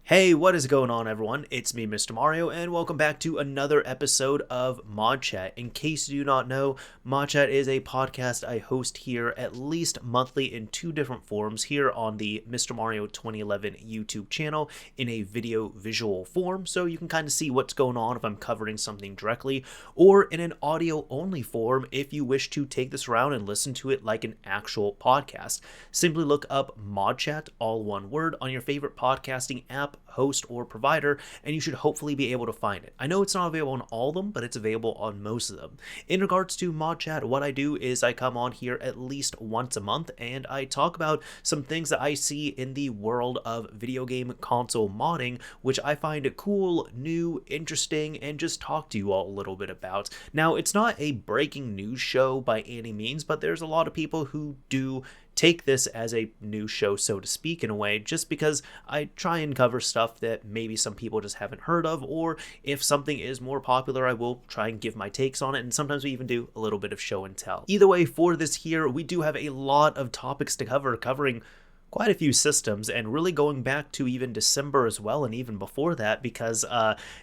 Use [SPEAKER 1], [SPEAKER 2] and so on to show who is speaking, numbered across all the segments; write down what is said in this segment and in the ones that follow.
[SPEAKER 1] Hey, what is going on, everyone? It's me, Mr. Mario, and welcome back to another episode of ModChat. In case you do not know, ModChat is a podcast I host here at least monthly in two different forms, here on the Mr. Mario 2011 YouTube channel in a video visual form, so you can kind of see what's going on if I'm covering something directly, or in an audio-only form if you wish to take this around and listen to it like an actual podcast. Simply look up ModChat, all one word, on your favorite podcasting app, host, or provider, and you should hopefully be able to find it. I know it's not available on all of them, but it's available on most of them. In regards to ModChat, what I do is I come on here at least once a month, and I talk about some things that I see in the world of video game console modding, which I find cool, new, interesting, and just talk to you all a little bit about. Now, it's not a breaking news show by any means, but there's a lot of people who do take this as a news show, so to speak, in a way, just because I try and cover stuff that maybe some people just haven't heard of, or if something is more popular, I will try and give my takes on it, and sometimes we even do a little bit of show and tell. Either way, for this here, we do have a lot of topics to cover, covering quite a few systems, and really going back to even December as well, and even before that, because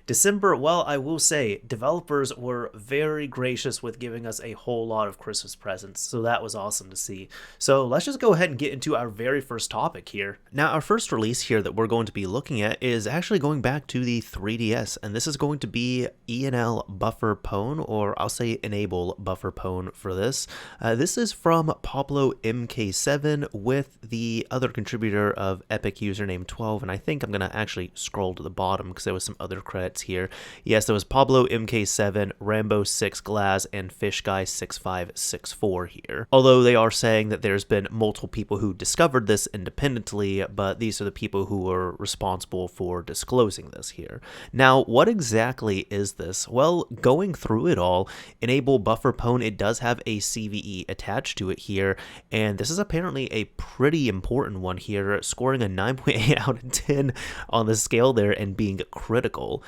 [SPEAKER 1] December, well, I will say, developers were very gracious with giving us a whole lot of Christmas presents, so that was awesome to see. So let's just go ahead and get into our very first topic here. Now, our first release here that we're going to be looking at is actually going back to the 3DS, and this is going to be ENLBufferPwn, or I'll say ENLBufferPwn for this. This is from Pablo MK7 with the other contributor of Epic username 12, and I think I'm going to actually scroll to the bottom because there was some other credits here. Yes, there was Pablo MK7, Rambo 6 Glass, and Fishguy 6564 here. Although they are saying that there's been multiple people who discovered this independently, but these are the people who were responsible for disclosing this here. Now, what exactly is this? Well, going through it all, ENLBufferPwn, it does have a CVE attached to it here, and this is apparently a pretty important one here, scoring a 9.8 out of 10 on the scale there and being critical.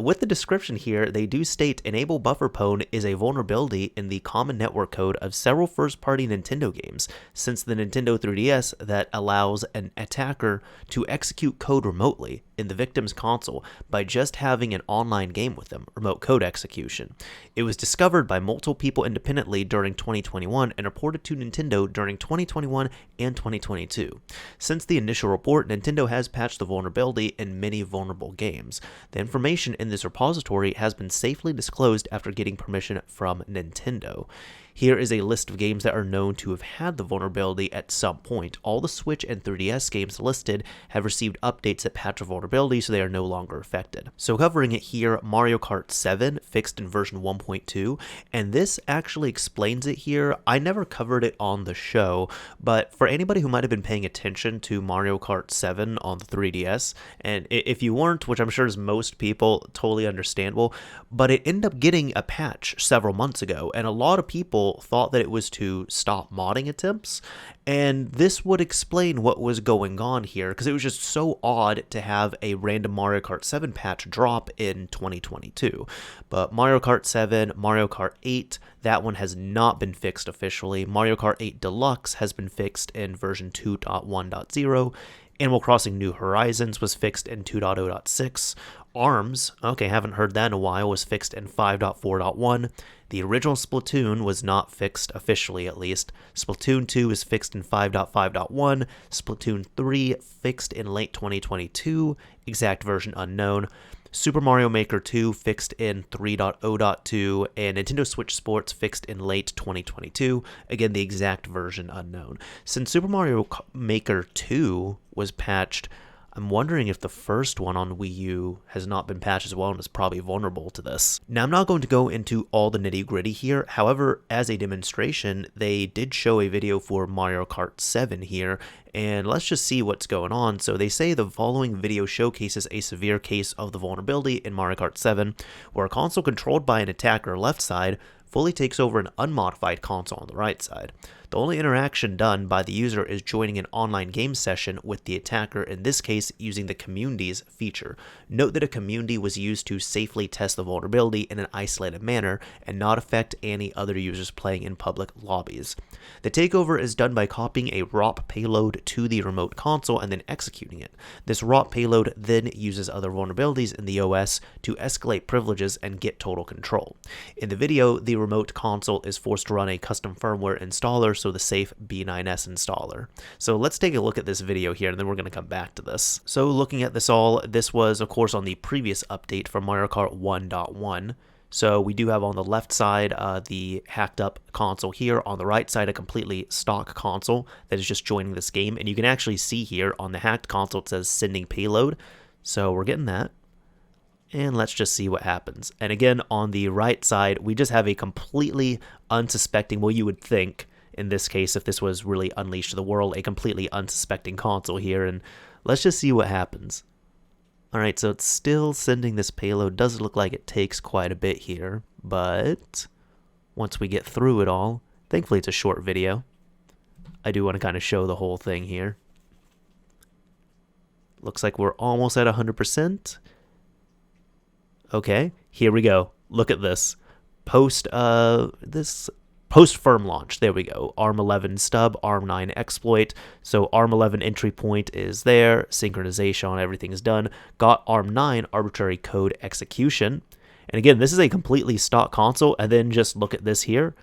[SPEAKER 1] With the description here, they do state ENLBufferPwn is a vulnerability in the common network code of several first-party Nintendo games since the Nintendo 3DS that allows an attacker to execute code remotely in the victim's console by just having an online game with them, remote code execution. It was discovered by multiple people independently during 2021 and reported to Nintendo during 2021 and 2022. Since the initial report, Nintendo has patched the vulnerability in many vulnerable games. The information in this repository has been safely disclosed after getting permission from Nintendo. Here is a list of games that are known to have had the vulnerability at some point. All the Switch and 3DS games listed have received updates that patch the vulnerability, so they are no longer affected. So covering it here, Mario Kart 7 fixed in version 1.2, and this actually explains it here. I never covered it on the show, but for anybody who might have been paying attention to Mario Kart 7 on the 3DS, and if you weren't, which I'm sure is most people, totally understandable, but it ended up getting a patch several months ago, and a lot of people thought that it was to stop modding attempts, and this would explain what was going on here, because it was just so odd to have a random Mario Kart 7 patch drop in 2022. But Mario Kart 7, Mario Kart 8, that one has not been fixed officially. Mario Kart 8 Deluxe has been fixed in version 2.1.0. Animal Crossing New Horizons was fixed in 2.0.6. ARMS, okay, haven't heard that in a while, was fixed in 5.4.1. The original Splatoon was not fixed, officially at least. Splatoon 2 is fixed in 5.5.1. Splatoon 3 fixed in late 2022, exact version unknown. Super Mario Maker 2 fixed in 3.0.2, and Nintendo Switch Sports fixed in late 2022, again the exact version unknown. Since Super Mario Maker 2 was patched, I'm wondering if the first one on Wii U has not been patched as well and is probably vulnerable to this. Now, I'm not going to go into all the nitty-gritty here. However, as a demonstration, they did show a video for Mario Kart 7 here, and let's just see what's going on. So they say the following video showcases a severe case of the vulnerability in Mario Kart 7, where a console controlled by an attacker left side fully takes over an unmodified console on the right side. The only interaction done by the user is joining an online game session with the attacker, in this case using the communities feature. Note that a community was used to safely test the vulnerability in an isolated manner and not affect any other users playing in public lobbies. The takeover is done by copying a ROP payload to the remote console and then executing it. This ROP payload then uses other vulnerabilities in the OS to escalate privileges and get total control. In the video, the remote console is forced to run a custom firmware installer, so the safe B9S installer. So let's take a look at this video here, and then we're going to come back to this. So looking at this all, this was of course on the previous update for Mario Kart 1.1. So we do have on the left side the hacked up console here, on the right side a completely stock console that is just joining this game, and you can actually see here on the hacked console it says sending payload, so we're getting that. And let's just see what happens. And again, on the right side, we just have a completely unsuspecting, well, you would think, in this case, if this was really unleashed to the world, a completely unsuspecting console here, and let's just see what happens. Alright, so it's still sending this payload. Does look like it takes quite a bit here, but once we get through it all, thankfully it's a short video. I do want to kind of show the whole thing here. Looks like we're almost at 100%. Okay, here we go. Look at this. Post firm launch, there we go. ARM11 stub, ARM9 exploit. So ARM11 entry point is there. Synchronization on everything is done. Got ARM9 arbitrary code execution. And again, this is a completely stock console. And then just look at this here.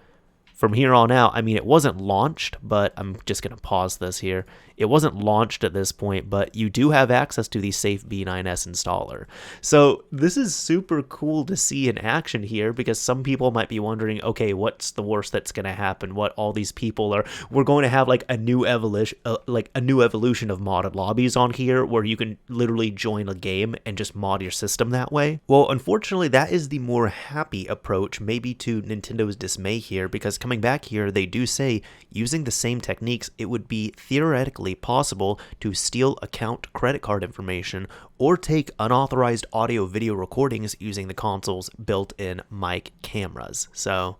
[SPEAKER 1] From here on out, I mean, it wasn't launched, but I'm just going to pause this here. It wasn't launched at this point, but you do have access to the safe B9S installer. So this is super cool to see in action here, because some people might be wondering, okay, what's the worst that's going to happen? What all these people are, we're going to have like a new evolution of modded lobbies on here where you can literally join a game and just mod your system that way. Well, unfortunately, that is the more happy approach, maybe to Nintendo's dismay here, because coming back here, they do say using the same techniques, it would be theoretically possible to steal account credit card information or take unauthorized audio video recordings using the console's built-in mic cameras. So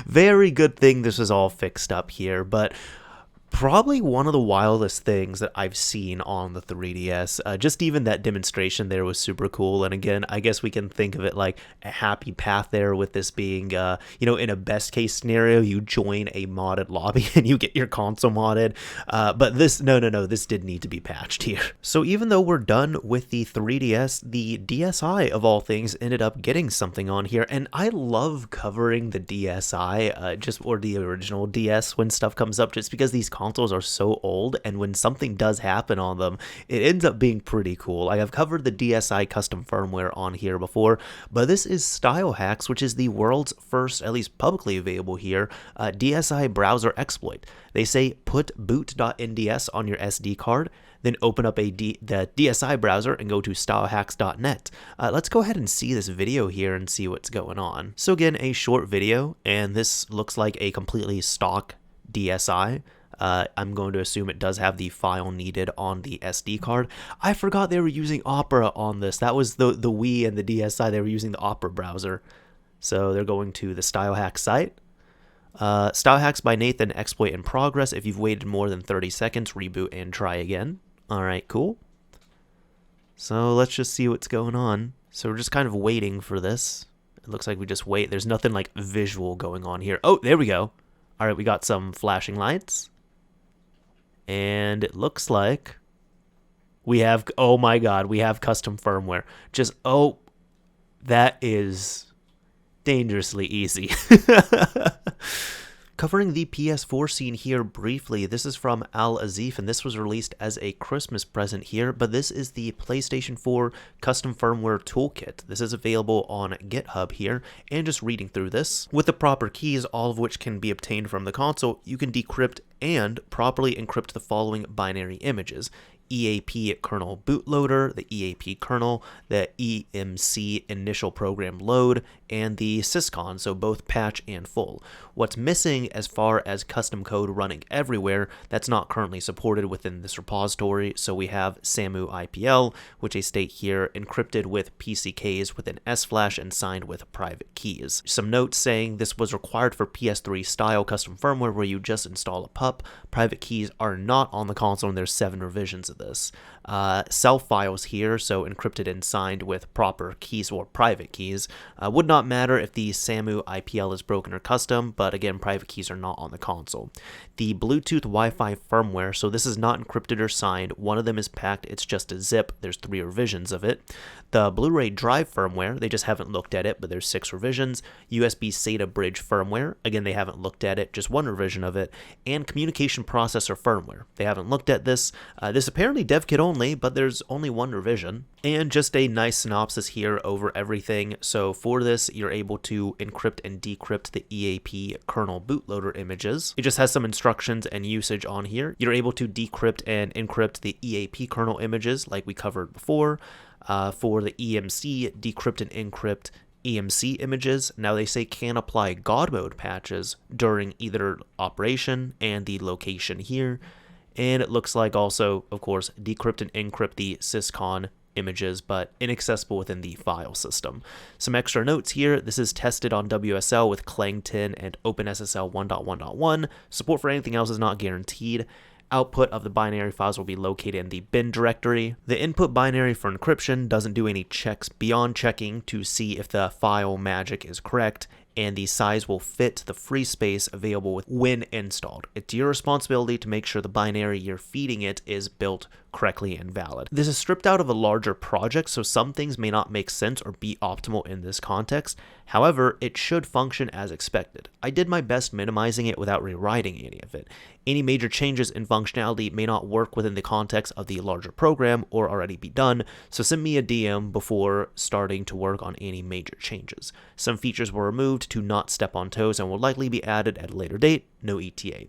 [SPEAKER 1] very good thing this is all fixed up here, but probably one of the wildest things that I've seen on the 3DS. Just even that demonstration there was super cool. And again, I guess we can think of it like a happy path there, with this being, in a best case scenario, you join a modded lobby and you get your console modded. But this, no, this did need to be patched here. So even though we're done with the 3DS, the DSi of all things ended up getting something on here. And I love covering the DSi, or the original DS when stuff comes up, just because these consoles are so old, and when something does happen on them, it ends up being pretty cool. Like, I've covered the DSi custom firmware on here before, but this is Stylehax, which is the world's first, at least publicly available here, DSi browser exploit. They say put boot.nds on your SD card, then open up the DSi browser and go to stylehax.net. Let's go ahead and see this video here and see what's going on. So again, a short video, and this looks like a completely stock DSi. I'm going to assume it does have the file needed on the SD card. I forgot they were using Opera on this. That was the Wii and the DSi. They were using the Opera browser. So they're going to the Stylehax site. Stylehax by Nathan, exploit in progress. If you've waited more than 30 seconds, reboot and try again. All right, cool. So let's just see what's going on. So we're just kind of waiting for this. It looks like we just wait. There's nothing like visual going on here. Oh, there we go. All right, we got some flashing lights. And it looks like we have, oh my god, we have custom firmware. Just, oh, that is dangerously easy. Covering the PS4 scene here briefly, this is from Al Azif, and this was released as a Christmas present here, but this is the PlayStation 4 Custom Firmware Toolkit. This is available on GitHub here, and just reading through this, with the proper keys, all of which can be obtained from the console, you can decrypt and properly encrypt the following binary images: EAP kernel bootloader, the EAP kernel, the EMC initial program load, and the syscon, so both patch and full. What's missing as far as custom code running everywhere, that's not currently supported within this repository, so we have SAMU IPL, which they state here, encrypted with PCKs with an S-flash and signed with private keys. Some notes saying this was required for PS3 style custom firmware where you just install a pup. Private keys are not on the console and there's 7 revisions of this. Self files here, so encrypted and signed with proper keys or private keys. Would not matter if the SAMU IPL is broken or custom, but again, private keys are not on the console. The Bluetooth Wi-Fi firmware, so this is not encrypted or signed. One of them is packed, it's just a zip. There's 3 revisions of it. The Blu-ray drive firmware, they just haven't looked at it, but there's 6 revisions. USB SATA bridge firmware, again, they haven't looked at it, just 1 revision of it. And communication processor firmware, they haven't looked at this. This apparently dev kit only, but there's only 1 revision. And just a nice synopsis here over everything. So for this, you're able to encrypt and decrypt the EAP kernel bootloader images. It just has some instructions and usage on here. You're able to decrypt and encrypt the EAP kernel images like we covered before. For the EMC, decrypt and encrypt EMC images. Now they say can apply God mode patches during either operation and the location here. And it looks like also, of course, decrypt and encrypt the syscon images, but inaccessible within the file system. Some extra notes here. This is tested on WSL with Clang 10 and OpenSSL 1.1.1. Support for anything else is not guaranteed. Output of the binary files will be located in the bin directory. The input binary for encryption doesn't do any checks beyond checking to see if the file magic is correct, and the size will fit the free space available when installed. It's your responsibility to make sure the binary you're feeding it is built correctly and valid. This is stripped out of a larger project, so some things may not make sense or be optimal in this context. However, it should function as expected. I did my best minimizing it without rewriting any of it. Any major changes in functionality may not work within the context of the larger program or already be done, so send me a DM before starting to work on any major changes. Some features were removed to not step on toes and will likely be added at a later date, no ETA.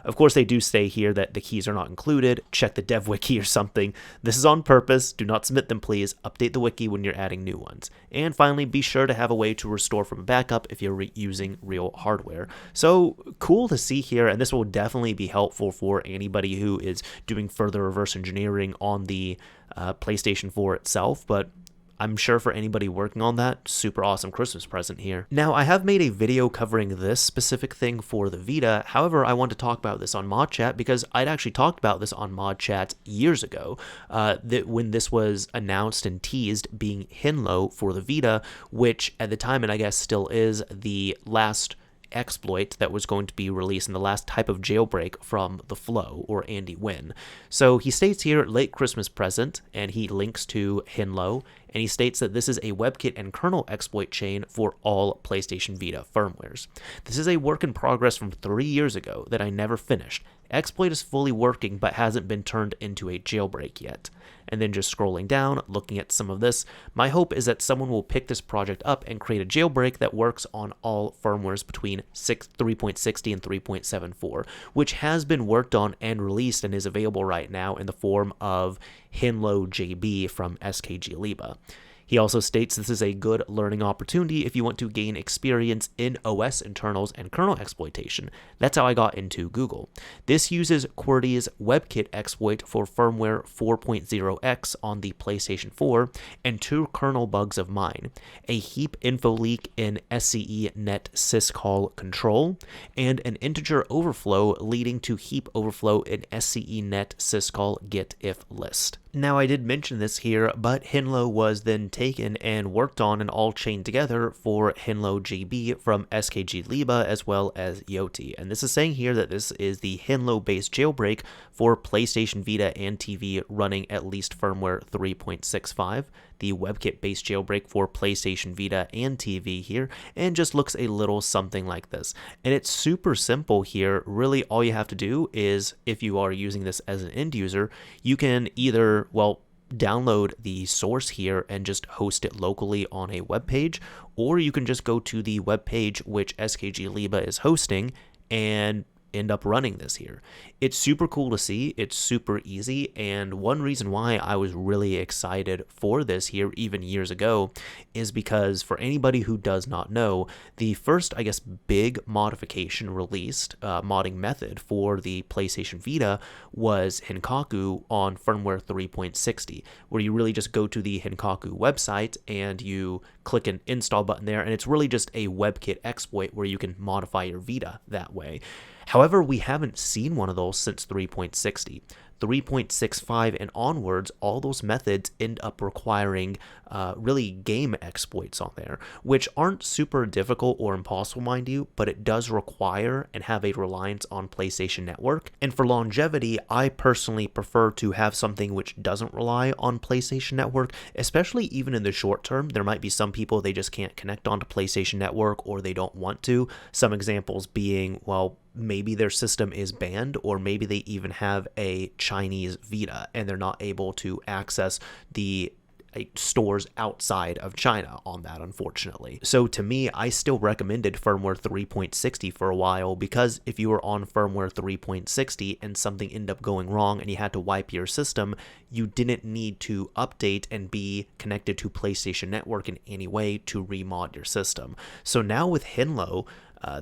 [SPEAKER 1] Of course, they do say here that the keys are not included. Check the dev wiki or something. This is on purpose. Do not submit them, please. Update the wiki when you're adding new ones. And finally, be sure to have a way to restore from a backup if you're using real hardware. So cool to see here, and this will definitely be helpful for anybody who is doing further reverse engineering on the PlayStation 4 itself, but I'm sure for anybody working on that, super awesome Christmas present here. Now, I have made a video covering this specific thing for the Vita. However, I want to talk about this on ModChat because I'd actually talked about this on ModChat years ago, that when this was announced and teased being HENlo for the Vita, which at the time, and I guess still is, the last exploit that was going to be released in the last type of jailbreak from the Flow or Andy Wynn. So he states here, late Christmas present, and he links to HENlo, and he states that this is a WebKit and kernel exploit chain for all PlayStation Vita firmwares. This is a work in progress from 3 years ago that I never finished. Exploit is fully working but hasn't been turned into a jailbreak yet. And then just scrolling down, looking at some of this, my hope is that someone will pick this project up and create a jailbreak that works on all firmwares between 3.60 and 3.74, which has been worked on and released and is available right now in the form of HENlo-jb from SKG Liba. He also states this is a good learning opportunity if you want to gain experience in OS internals and kernel exploitation. That's how I got into Google. This uses QWERTY's WebKit exploit for firmware 4.0x on the PlayStation 4 and 2 kernel bugs of mine, a heap info leak in SCE net syscall control, and an integer overflow leading to heap overflow in SCE net syscall get if list. Now, I did mention this here, but HENlo was then taken and worked on and all chained together for HENlo-jb from SKG Liba as well as Yoti. And this is saying here that this is the HENlo-based jailbreak for PlayStation Vita and TV running at least firmware 3.65. The WebKit-based jailbreak for PlayStation Vita and TV here, and just looks a little something like this. And it's super simple here. Really, all you have to do is, if you are using this as an end user, you can either, well, download the source here and just host it locally on a web page, or you can just go to the web page which SKG Liba is hosting and end up running this here. It's super cool to see, it's super easy, and one reason why I was really excited for this here even years ago is because for anybody who does not know, the first, I guess, big modification released modding method for the PlayStation Vita was HENkaku on firmware 3.60, where you really just go to the HENkaku website and you click an install button there, and it's really just a WebKit exploit where you can modify your Vita that way. However, we haven't seen one of those since 3.60. 3.65 and onwards, all those methods end up requiring really game exploits on there, which aren't super difficult or impossible, mind you, but it does require and have a reliance on PlayStation Network. And for longevity, I personally prefer to have something which doesn't rely on PlayStation Network, especially even in the short term. There might be some people they just can't connect onto PlayStation Network or they don't want to. Some examples being, well, maybe their system is banned, or maybe they even have a Chinese Vita and they're not able to access the stores outside of China on that, unfortunately. So to me, I still recommended firmware 3.60 for a while, because if you were on firmware 3.60 and something ended up going wrong and you had to wipe your system, you didn't need to update and be connected to PlayStation Network in any way to remod your system. So now with HENlo,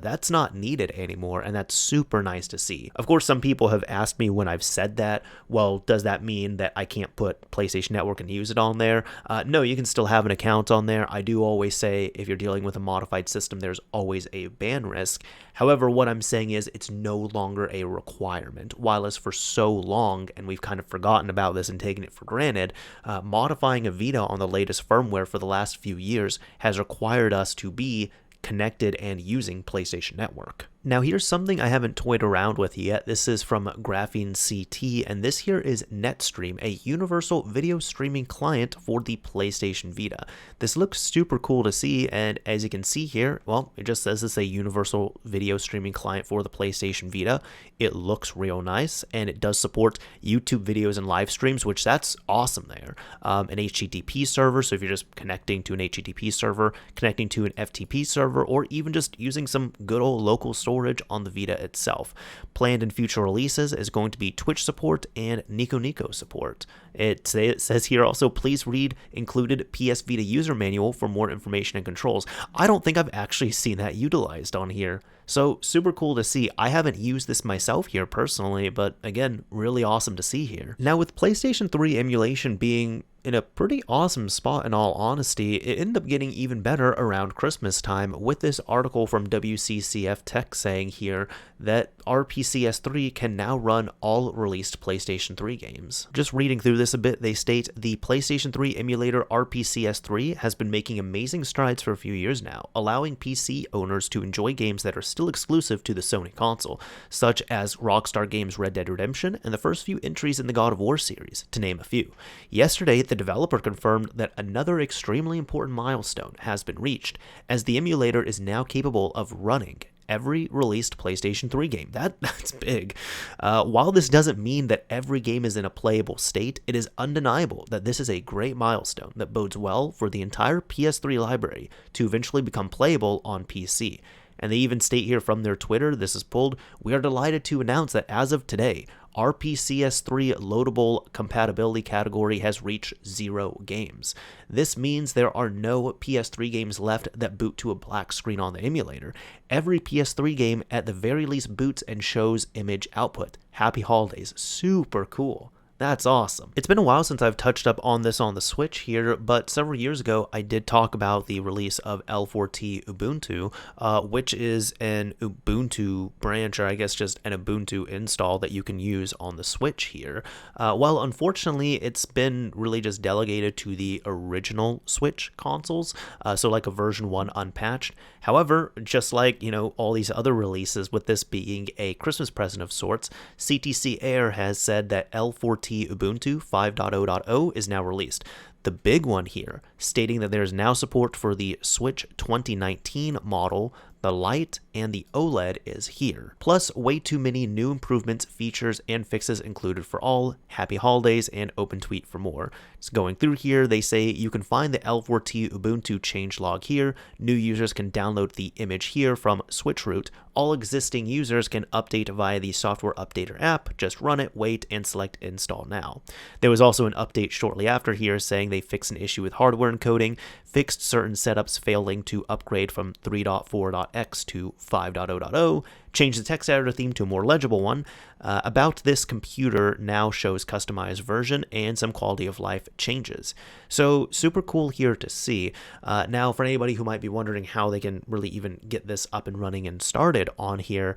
[SPEAKER 1] that's not needed anymore, and that's super nice to see. Of course, some people have asked me when I've said that, well, does that mean that I can't put PlayStation Network and use it on there? No, you can still have an account on there. I do always say if you're dealing with a modified system, there's always a ban risk. However, what I'm saying is it's no longer a requirement. While as for so long, and we've kind of forgotten about this and taken it for granted, modifying a Vita on the latest firmware for the last few years has required us to be connected and using PlayStation Network. Now here's something I haven't toyed around with yet. This is from Graphene CT, and this here is NetStream, a universal video streaming client for the PlayStation Vita. This looks super cool to see, and as you can see here, well, it just says it's a universal video streaming client for the PlayStation Vita. It looks real nice, and it does support YouTube videos and live streams, which that's awesome there. An HTTP server, so if you're just connecting to an HTTP server, connecting to an FTP server, or even just using some good old local storage on the Vita itself. Planned in future releases is going to be Twitch support and Nico Nico support. It says here also, please read included PS Vita user manual for more information and controls. I don't think I've actually seen that utilized on here. So super cool to see. I haven't used this myself here personally, but again, really awesome to see here. Now with PlayStation 3 emulation being in a pretty awesome spot in all honesty, it ended up getting even better around Christmas time with this article from WCCF Tech saying here that RPCS3 can now run all released PlayStation 3 games. Just reading through this a bit, they state the PlayStation 3 emulator RPCS3 has been making amazing strides for a few years now, allowing PC owners to enjoy games that are still exclusive to the Sony console, such as Rockstar Games' Red Dead Redemption and the first few entries in the God of War series, to name a few. Yesterday, the developer confirmed that another extremely important milestone has been reached, as the emulator is now capable of running every released PlayStation 3 game. That's big. While this doesn't mean that every game is in a playable state, it is undeniable that this is a great milestone that bodes well for the entire PS3 library to eventually become playable on PC. And they even state here from their Twitter, this is pulled, we are delighted to announce that as of today, RPCS3 loadable compatibility category has reached 0 games. This means there are no PS3 games left that boot to a black screen on the emulator. Every PS3 game at the very least boots and shows image output. Happy holidays. Super cool. That's awesome. It's been a while since I've touched up on this on the Switch here, but several years ago I did talk about the release of L4T Ubuntu, which is an Ubuntu branch, or I guess just an Ubuntu install that you can use on the Switch here. Well, unfortunately, it's been really just delegated to the original Switch consoles, so like a version 1 unpatched. However, just like, all these other releases, with this being a Christmas present of sorts, CTC Air has said that L4T Ubuntu 5.0.0 is now released. The big one here, stating that there is now support for the Switch 2019 model, the Lite, and the OLED is here. Plus, way too many new improvements, features, and fixes included for all. Happy holidays, and open tweet for more. So going through here, they say you can find the L4T Ubuntu changelog here. New users can download the image here from switchroot. All existing users can update via the software updater app. Just run it, wait, and select install now. There was also an update shortly after here saying they fixed an issue with hardware encoding, fixed certain setups failing to upgrade from 3.4.x to 5.0.0, changed the text editor theme to a more legible one. About this computer now shows customized version and some quality of life changes. So super cool here to see. Now for anybody who might be wondering how they can really even get this up and running and started on here,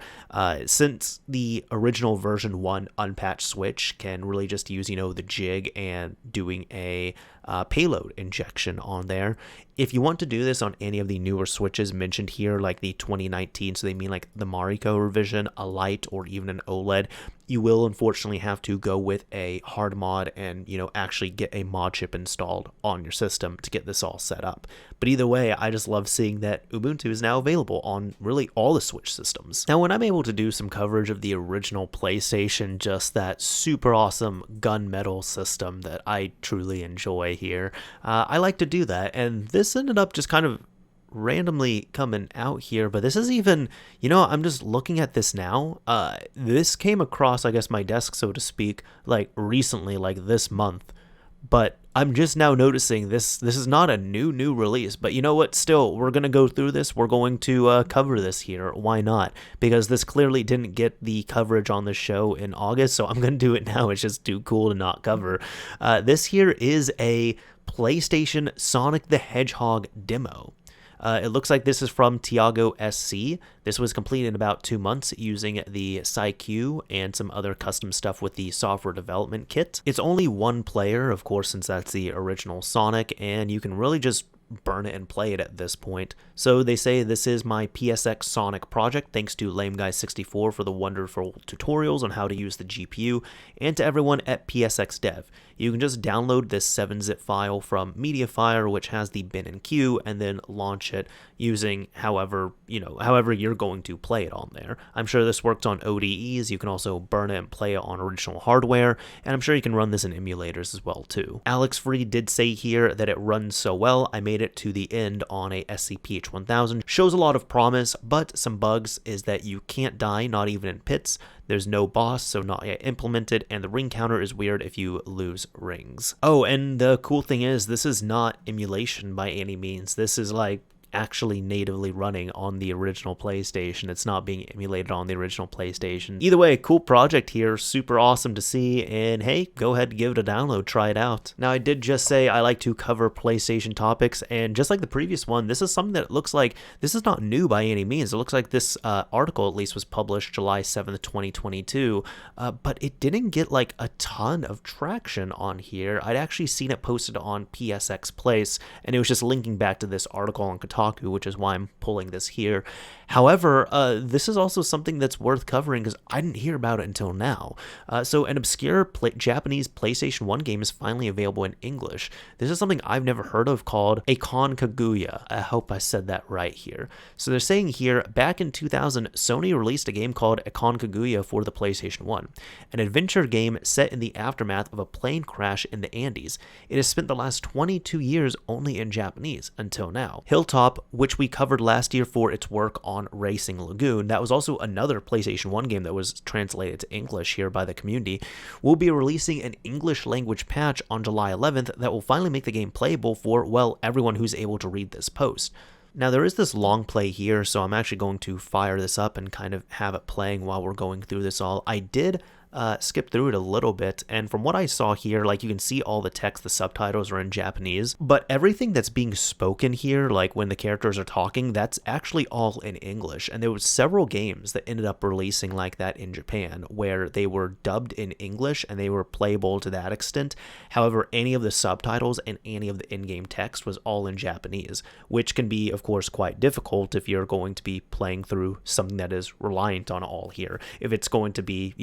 [SPEAKER 1] since the original version 1 unpatched switch can really just use, the jig and doing a payload injection on there. If you want to do this on any of the newer switches mentioned here, like the 2019, so they mean like the Mariko revision, a light, or even an OLED, you will unfortunately have to go with a hard mod and, actually get a mod chip installed on your system to get this all set up. But either way, I just love seeing that Ubuntu is now available on really all the Switch systems. Now, when I'm able to do some coverage of the original PlayStation, just that super awesome gunmetal system that I truly enjoy here, I like to do that. And this ended up just kind of randomly coming out here, but this is even, I'm just looking at this now. This came across, I guess, my desk, so to speak, like recently, like this month. But I'm just now noticing this is not a new release, but you know what? Still, we're going to go through this. We're going to cover this here. Why not? Because this clearly didn't get the coverage on the show in August, so I'm going to do it now. It's just too cool to not cover. This here is a PlayStation Sonic the Hedgehog demo. It looks like this is from Tiago SC. This was completed in about 2 months using the SciQ and some other custom stuff with the software development kit. It's only one player, of course, since that's the original Sonic, and you can really just burn it and play it at this point. So they say this is my PSX Sonic project, thanks to LameGuy64 for the wonderful tutorials on how to use the GPU, and to everyone at PSX Dev. You can just download this 7-zip file from MediaFire, which has the bin and queue, and then launch it using however you're going to play it on there. I'm sure this works on ODEs. You can also burn it and play it on original hardware, and I'm sure you can run this in emulators as well too. Alex Free did say here that it runs so well, I made it to the end on a SCPH-1000. Shows a lot of promise, but some bugs is that you can't die, not even in pits. There's no boss, so not yet implemented, and the ring counter is weird if you lose rings. Oh, and the cool thing is, this is not emulation by any means. This is like actually natively running on the original PlayStation. It's not being emulated on the original PlayStation. Either way, cool project here, super awesome to see, and hey, go ahead and give it a download, try it out. Now, I did just say I like to cover PlayStation topics, and just like the previous one, this is something that looks like, this is not new by any means. It looks like this article at least was published July 7th, 2022, but it didn't get like a ton of traction on here. I'd actually seen it posted on PSX Place, and it was just linking back to this article on Kotaku, which is why I'm pulling this here. However, this is also something that's worth covering because I didn't hear about it until now. So an obscure Japanese PlayStation 1 game is finally available in English. This is something I've never heard of called Aconcagua. I hope I said that right here. So they're saying here, back in 2000, Sony released a game called Aconcagua for the PlayStation 1, an adventure game set in the aftermath of a plane crash in the Andes. It has spent the last 22 years only in Japanese until now. Hilltop, which we covered last year for its work on Racing Lagoon, that was also another PlayStation 1 game that was translated to English here by the community, will be releasing an English language patch on July 11th that will finally make the game playable for, well, everyone who's able to read this post. Now, there is this long play here, so I'm actually going to fire this up and kind of have it playing while we're going through this all. I did skip through it a little bit, and from what I saw here, like, you can see all the text, the subtitles are in Japanese, but everything that's being spoken here, like when the characters are talking, that's actually all in English. And there was several games that ended up releasing like that in Japan, where they were dubbed in English and they were playable to that extent. However, any of the subtitles and any of the in-game text was all in Japanese, which can be, of course, quite difficult if you're going to be playing through something that is reliant on all here. If it's going to be,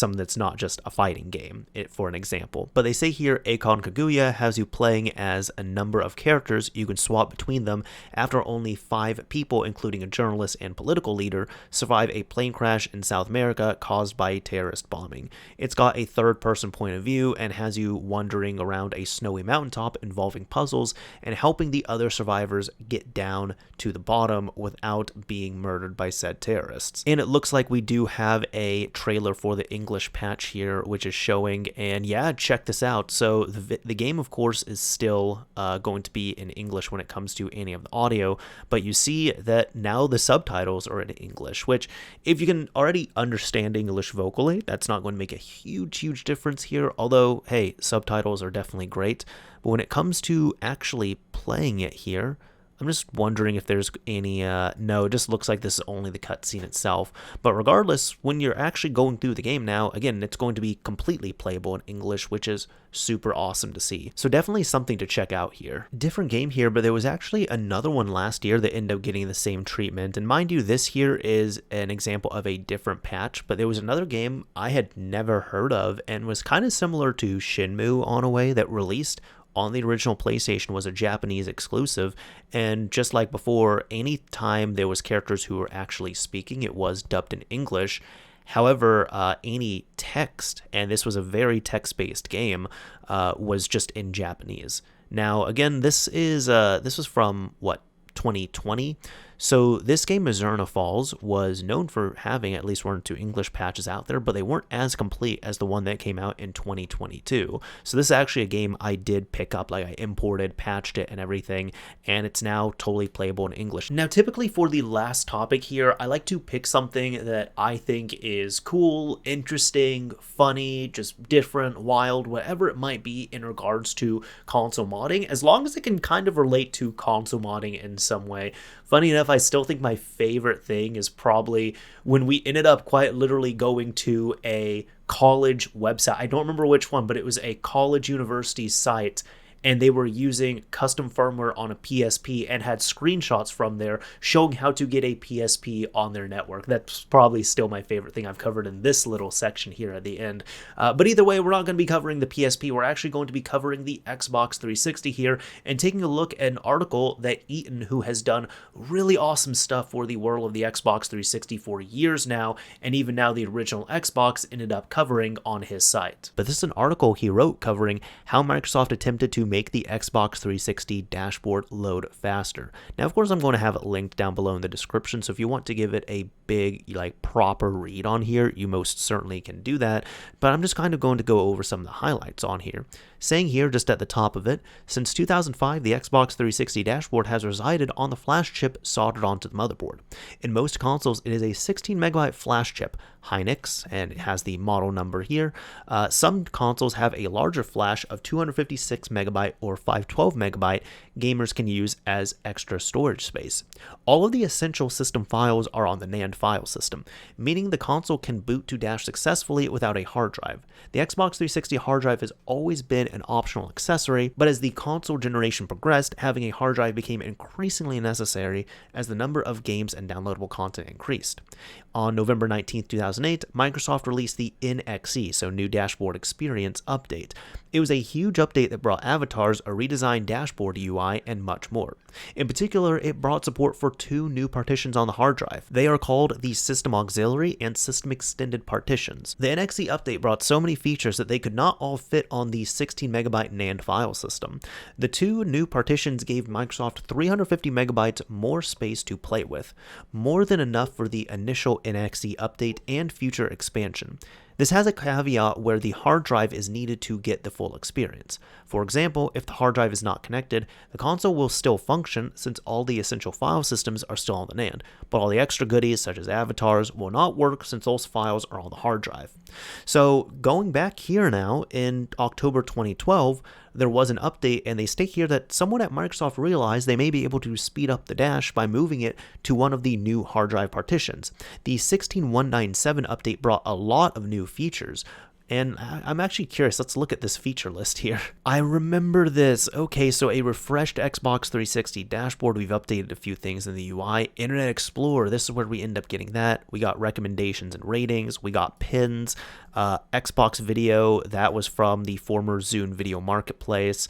[SPEAKER 1] something that's not just a fighting game, for an example. But they say here Aconcagua has you playing as a number of characters. You can swap between them after only 5 people, including a journalist and political leader, survive a plane crash in South America caused by terrorist bombing. It's got a third-person point of view and has you wandering around a snowy mountaintop involving puzzles and helping the other survivors get down to the bottom without being murdered by said terrorists. And it looks like we do have a trailer for the English patch here, which is showing, and yeah, check this out. So the game, of course, is still going to be in English when it comes to any of the audio, but you see that now the subtitles are in English, which if you can already understand English vocally, that's not going to make a huge difference here, although, hey, subtitles are definitely great. But when it comes to actually playing it here, I'm just wondering if there's any, no, it just looks like this is only the cutscene itself. But regardless, when you're actually going through the game now, again, it's going to be completely playable in English, which is super awesome to see. So definitely something to check out here. Different game here, but there was actually another one last year that ended up getting the same treatment. And mind you, this here is an example of a different patch, but there was another game I had never heard of and was kind of similar to Shenmue on a way that released on the original PlayStation, was a Japanese exclusive, and just like before, any time there was characters who were actually speaking, it was dubbed in English. However, any text, and this was a very text-based game, was just in Japanese. Now, again, this was from, 2020? So this game, Mizurna Falls, was known for having at least 1 or 2 English patches out there, but they weren't as complete as the one that came out in 2022. So this is actually a game I did pick up, like I imported, patched it and everything, and it's now totally playable in English. Now, typically for the last topic here, I like to pick something that I think is cool, interesting, funny, just different, wild, whatever it might be in regards to console modding, as long as it can kind of relate to console modding in some way. Funny enough, I still think my favorite thing is probably when we ended up quite literally going to a college website. I don't remember which one, but it was a college university site, and they were using custom firmware on a PSP and had screenshots from there showing how to get a PSP on their network. That's probably still my favorite thing I've covered in this little section here at the end. But either way, we're not going to be covering the PSP. We're actually going to be covering the Xbox 360 here and taking a look at an article that Eaton, who has done really awesome stuff for the world of the Xbox 360 for years now, and even now the original Xbox, ended up covering on his site. But this is an article he wrote covering how Microsoft attempted to make the Xbox 360 dashboard load faster. Now, of course, I'm going to have it linked down below in the description, so if you want to give it a big, proper read on here, you most certainly can do that, but I'm just kind of going to go over some of the highlights on here. Saying here, just at the top of it, since 2005, the Xbox 360 dashboard has resided on the flash chip soldered onto the motherboard. In most consoles, it is a 16 megabyte flash chip, Hynix, and it has the model number here. Some consoles have a larger flash of 256 megabyte or 512 megabyte gamers can use as extra storage space. All of the essential system files are on the NAND file system, meaning the console can boot to dash successfully without a hard drive. The Xbox 360 hard drive has always been an optional accessory, but as the console generation progressed, having a hard drive became increasingly necessary as the number of games and downloadable content increased. On November 19, 2008, Microsoft released the NXE, so New Dashboard Experience update. It was a huge update that brought avatars, a redesigned dashboard UI, and much more. In particular, it brought support for 2 new partitions on the hard drive. They are called the System Auxiliary and System Extended partitions. The NXE update brought so many features that they could not all fit on the 16 megabyte NAND file system. The 2 new partitions gave Microsoft 350 megabytes more space to play with, more than enough for the initial NXE update and future expansion. This has a caveat where the hard drive is needed to get the full experience. For example, if the hard drive is not connected, the console will still function since all the essential file systems are still on the NAND, but all the extra goodies such as avatars will not work since those files are on the hard drive. So going back here now, in October 2012, there was an update, and they state here that someone at Microsoft realized they may be able to speed up the dash by moving it to one of the new hard drive partitions. The 16197 update brought a lot of new features, And I'm actually curious. Let's look at this feature list here. I remember this. Okay, so a refreshed Xbox 360 dashboard. We've updated a few things in the UI. Internet Explorer, this is where we end up getting that. We got recommendations and ratings. We got pins. Xbox Video, that was from the former Zune Video Marketplace.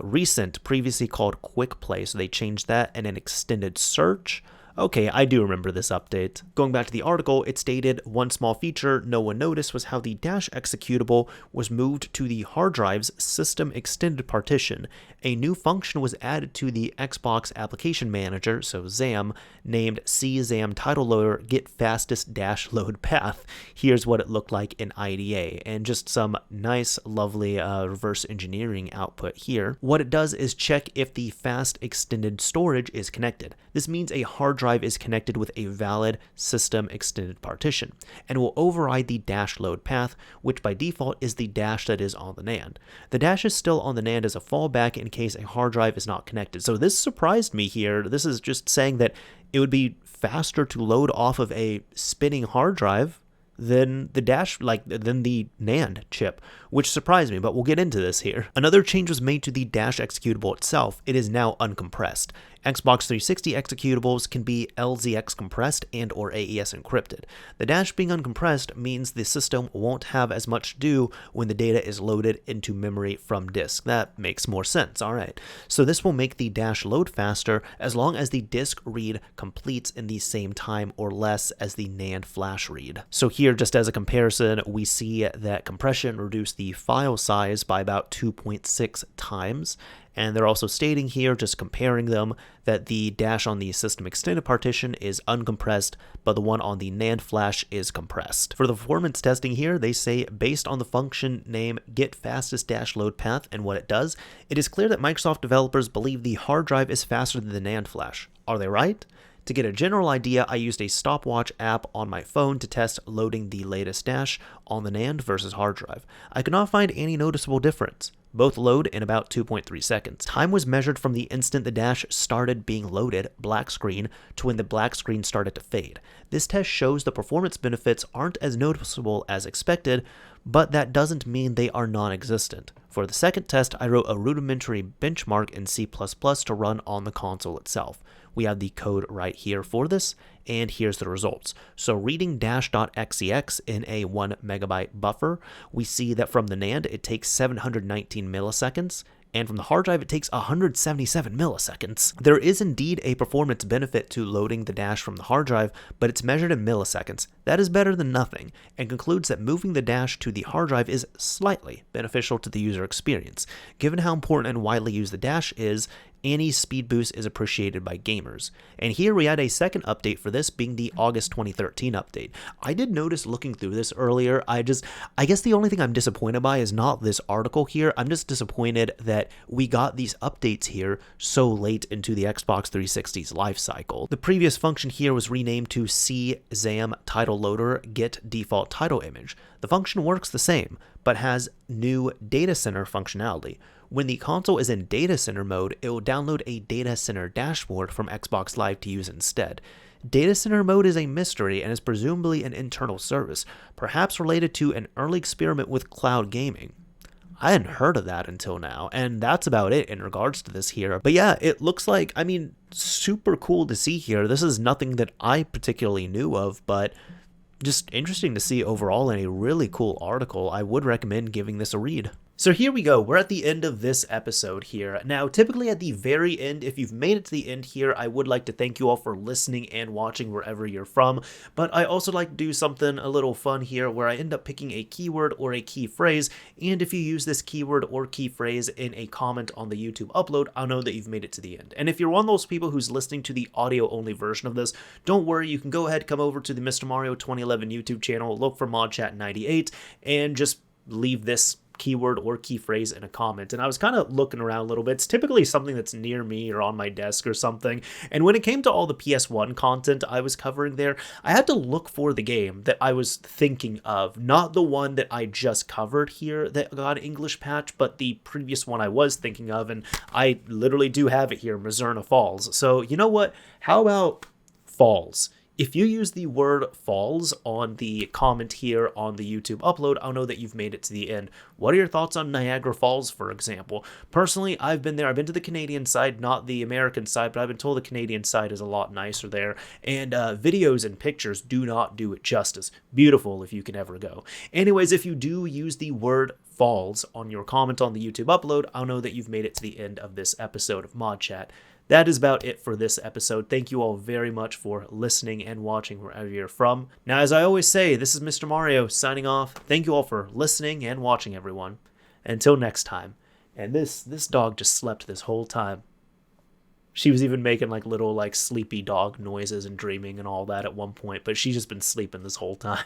[SPEAKER 1] Recent, previously called Quick Play, so they changed that, and an extended search. Okay, I do remember this update. Going back to the article, it stated one small feature no one noticed was how the dash executable was moved to the hard drive's system extended partition. A new function was added to the Xbox Application Manager, so XAM, named czam title loader get fastest dash load path. Here's what it looked like in IDA, and just some nice, lovely reverse engineering output here. What it does is check if the fast extended storage is connected. This means a hard drive is connected with a valid system extended partition and will override the dash load path, which by default is the dash that is on the NAND. The dash is still on the NAND as a fallback in case a hard drive is not connected. So this surprised me here. This is just saying that it would be faster to load off of a spinning hard drive than the dash, than the NAND chip, which surprised me, but we'll get into this here. Another change was made to the dash executable itself. It is now uncompressed. Xbox 360 executables can be LZX compressed and or AES encrypted. The dash being uncompressed means the system won't have as much to do when the data is loaded into memory from disk. That makes more sense, alright. So this will make the dash load faster as long as the disk read completes in the same time or less as the NAND flash read. So here, just as a comparison, we see that compression reduced the file size by about 2.6 times. And they're also stating here, just comparing them, that the dash on the system extended partition is uncompressed, but the one on the NAND flash is compressed. For the performance testing here, they say based on the function name get fastest dash load path and what it does, it is clear that Microsoft developers believe the hard drive is faster than the NAND flash. Are they right? To get a general idea, I used a stopwatch app on my phone to test loading the latest dash on the NAND versus hard drive. I could not find any noticeable difference. Both load in about 2.3 seconds. Time was measured from the instant the dash started being loaded, black screen, to when the black screen started to fade. This test shows the performance benefits aren't as noticeable as expected, but that doesn't mean they are non-existent. For the second test, I wrote a rudimentary benchmark in C++ to run on the console itself. We have the code right here for this, and here's the results. So reading dash.xex in a 1 megabyte buffer, we see that from the NAND it takes 719 milliseconds, and from the hard drive it takes 177 milliseconds. There is indeed a performance benefit to loading the dash from the hard drive, but it's measured in milliseconds. That is better than nothing, and concludes that moving the dash to the hard drive is slightly beneficial to the user experience. Given how important and widely used the dash is, any speed boost is appreciated by gamers. And here we had a second update for this, being the August 2013 update. I did notice looking through this earlier, I guess the only thing I'm disappointed by is not this article here. I'm just disappointed that we got these updates here so late into the Xbox 360's life cycle. The previous function here was renamed to czam title loader get default title image. The function works the same, but has new data center functionality. When the console is in data center mode, it will download a data center dashboard from Xbox Live to use instead. Data center mode is a mystery and is presumably an internal service, perhaps related to an early experiment with cloud gaming. I hadn't heard of that until now, and that's about it in regards to this here. But yeah, it looks like, super cool to see here. This is nothing that I particularly knew of, but just interesting to see overall, and a really cool article. I would recommend giving this a read. So here we go, we're at the end of this episode here. Now, typically at the very end, if you've made it to the end here, I would like to thank you all for listening and watching wherever you're from, but I also like to do something a little fun here where I end up picking a keyword or a key phrase, and if you use this keyword or key phrase in a comment on the YouTube upload, I'll know that you've made it to the end. And if you're one of those people who's listening to the audio-only version of this, don't worry, you can go ahead, come over to the Mr. Mario 2011 YouTube channel, look for ModChat 98, and just leave this keyword or key phrase in a comment. And I was kind of looking around a little bit. It's typically something that's near me or on my desk or something. And when it came to all the PS1 content I was covering there, I had to look for the game that I was thinking of, not the one that I just covered here that got an English patch, but the previous one I was thinking of. And I literally do have it here, Mazurna Falls. So you know what? How about Falls? If you use the word falls on the comment here on the YouTube upload, I'll know that you've made it to the end. What are your thoughts on Niagara Falls, for example? Personally, I've been there. I've been to the Canadian side, not the American side, but I've been told the Canadian side is a lot nicer there. And videos and pictures do not do it justice. Beautiful if you can ever go. Anyways, if you do use the word falls on your comment on the YouTube upload, I'll know that you've made it to the end of this episode of ModChat. That is about it for this episode. Thank you all very much for listening and watching wherever you're from. Now, as I always say, this is Mr. Mario signing off. Thank you all for listening and watching, everyone. Until next time. And this dog just slept this whole time. She was even making like little like sleepy dog noises and dreaming and all that at one point, but she's just been sleeping this whole time.